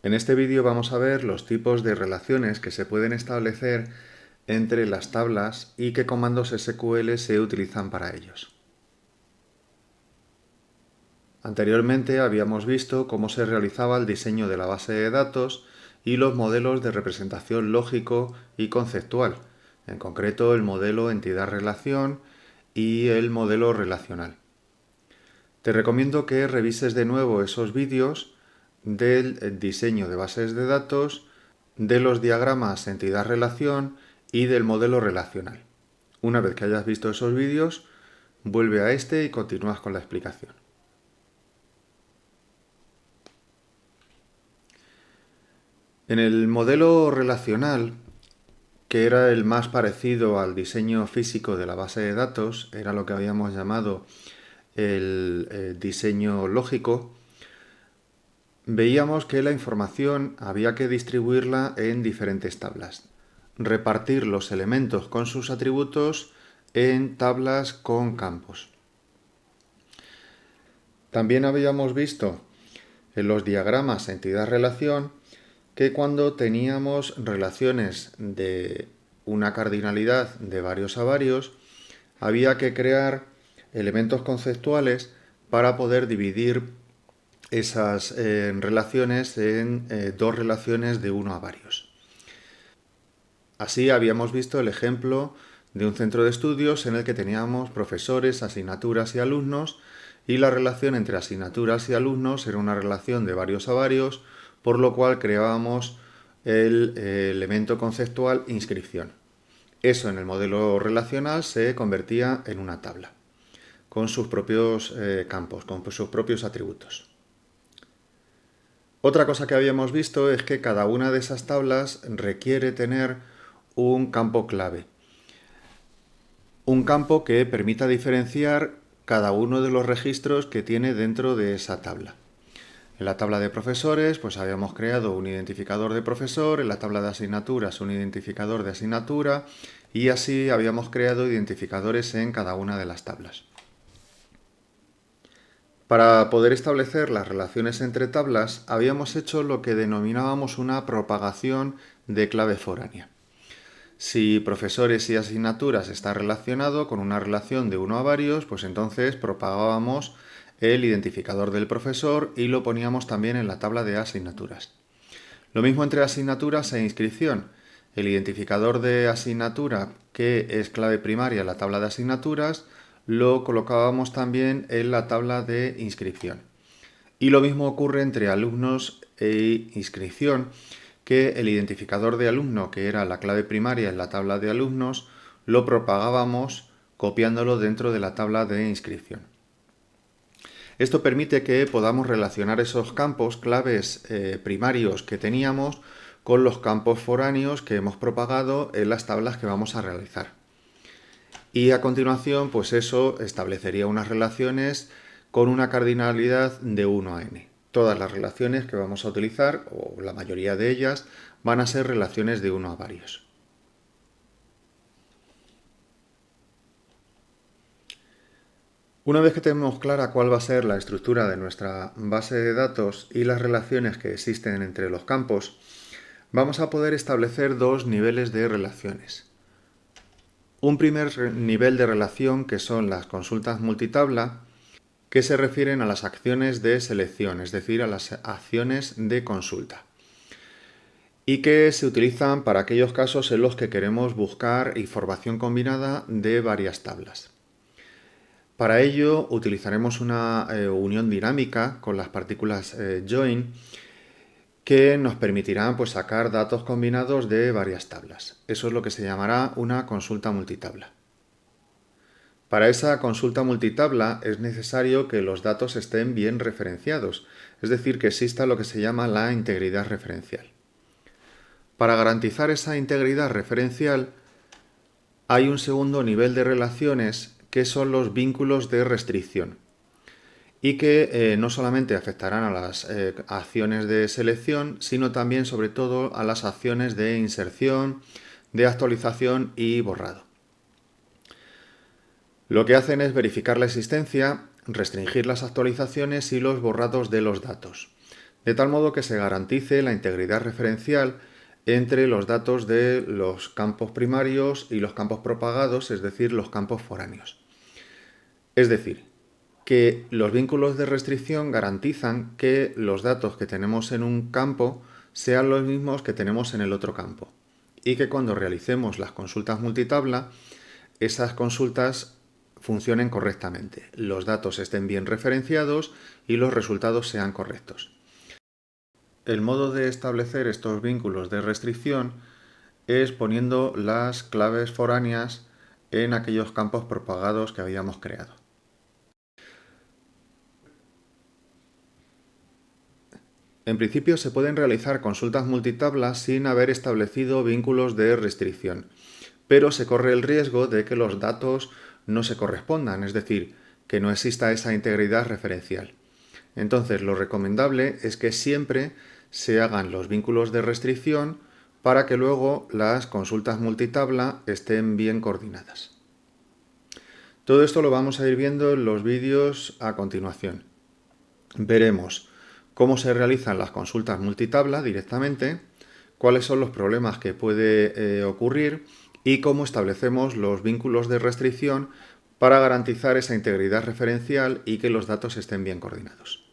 En este vídeo vamos a ver los tipos de relaciones que se pueden establecer entre las tablas y qué comandos SQL se utilizan para ellos. Anteriormente habíamos visto cómo se realizaba el diseño de la base de datos y los modelos de representación lógico y conceptual, en concreto el modelo entidad-relación y el modelo relacional. Te recomiendo que revises de nuevo esos vídeos del diseño de bases de datos, de los diagramas entidad-relación y del modelo relacional. Una vez que hayas visto esos vídeos, vuelve a este y continúas con la explicación. En el modelo relacional, que era el más parecido al diseño físico de la base de datos, era lo que habíamos llamado el diseño lógico, veíamos que la información había que distribuirla en diferentes tablas, repartir los elementos con sus atributos en tablas con campos. También habíamos visto en los diagramas entidad-relación que cuando teníamos relaciones de una cardinalidad de varios a varios, había que crear elementos conceptuales para poder dividir esas relaciones en dos relaciones de uno a varios. Así habíamos visto el ejemplo de un centro de estudios en el que teníamos profesores, asignaturas y alumnos, y la relación entre asignaturas y alumnos era una relación de varios a varios, por lo cual creábamos el elemento conceptual inscripción. Eso en el modelo relacional se convertía en una tabla, con sus propios campos, con sus propios atributos. Otra cosa que habíamos visto es que cada una de esas tablas requiere tener un campo clave. Un campo que permita diferenciar cada uno de los registros que tiene dentro de esa tabla. En la tabla de profesores, pues habíamos creado un identificador de profesor, en la tabla de asignaturas un identificador de asignatura y así habíamos creado identificadores en cada una de las tablas. Para poder establecer las relaciones entre tablas, habíamos hecho lo que denominábamos una propagación de clave foránea. Si profesores y asignaturas está relacionado con una relación de uno a varios, pues entonces propagábamos el identificador del profesor y lo poníamos también en la tabla de asignaturas. Lo mismo entre asignaturas e inscripción. El identificador de asignatura, que es clave primaria en la tabla de asignaturas, lo colocábamos también en la tabla de inscripción. Y lo mismo ocurre entre alumnos e inscripción, que el identificador de alumno, que era la clave primaria en la tabla de alumnos, lo propagábamos copiándolo dentro de la tabla de inscripción. Esto permite que podamos relacionar esos campos claves primarios que teníamos con los campos foráneos que hemos propagado en las tablas que vamos a realizar. Y a continuación, pues eso establecería unas relaciones con una cardinalidad de 1 a n. Todas las relaciones que vamos a utilizar, o la mayoría de ellas, van a ser relaciones de 1 a varios. Una vez que tenemos clara cuál va a ser la estructura de nuestra base de datos y las relaciones que existen entre los campos, vamos a poder establecer dos niveles de relaciones. Un primer nivel de relación, que son las consultas multitabla, que se refieren a las acciones de selección, es decir, a las acciones de consulta, y que se utilizan para aquellos casos en los que queremos buscar información combinada de varias tablas. Para ello utilizaremos una unión dinámica con las partículas join, que nos permitirán pues, sacar datos combinados de varias tablas. Eso es lo que se llamará una consulta multitabla. Para esa consulta multitabla es necesario que los datos estén bien referenciados, es decir, que exista lo que se llama la integridad referencial. Para garantizar esa integridad referencial, hay un segundo nivel de relaciones que son los vínculos de restricción y que no solamente afectarán a las acciones de selección, sino también, sobre todo, a las acciones de inserción, de actualización y borrado. Lo que hacen es verificar la existencia, restringir las actualizaciones y los borrados de los datos. de tal modo que se garantice la integridad referencial entre los datos de los campos primarios y los campos propagados, es decir, los campos foráneos. Es decir, que los vínculos de restricción garantizan que los datos que tenemos en un campo sean los mismos que tenemos en el otro campo y que cuando realicemos las consultas multitabla, esas consultas funcionen correctamente, los datos estén bien referenciados y los resultados sean correctos. El modo de establecer estos vínculos de restricción es poniendo las claves foráneas en aquellos campos propagados que habíamos creado. En principio se pueden realizar consultas multitabla sin haber establecido vínculos de restricción, pero se corre el riesgo de que los datos no se correspondan, es decir, que no exista esa integridad referencial. Entonces, lo recomendable es que siempre se hagan los vínculos de restricción para que luego las consultas multitabla estén bien coordinadas. Todo esto lo vamos a ir viendo en los vídeos a continuación. Veremos cómo se realizan las consultas multitabla directamente, cuáles son los problemas que puede ocurrir y cómo establecemos los vínculos de restricción para garantizar esa integridad referencial y que los datos estén bien coordinados.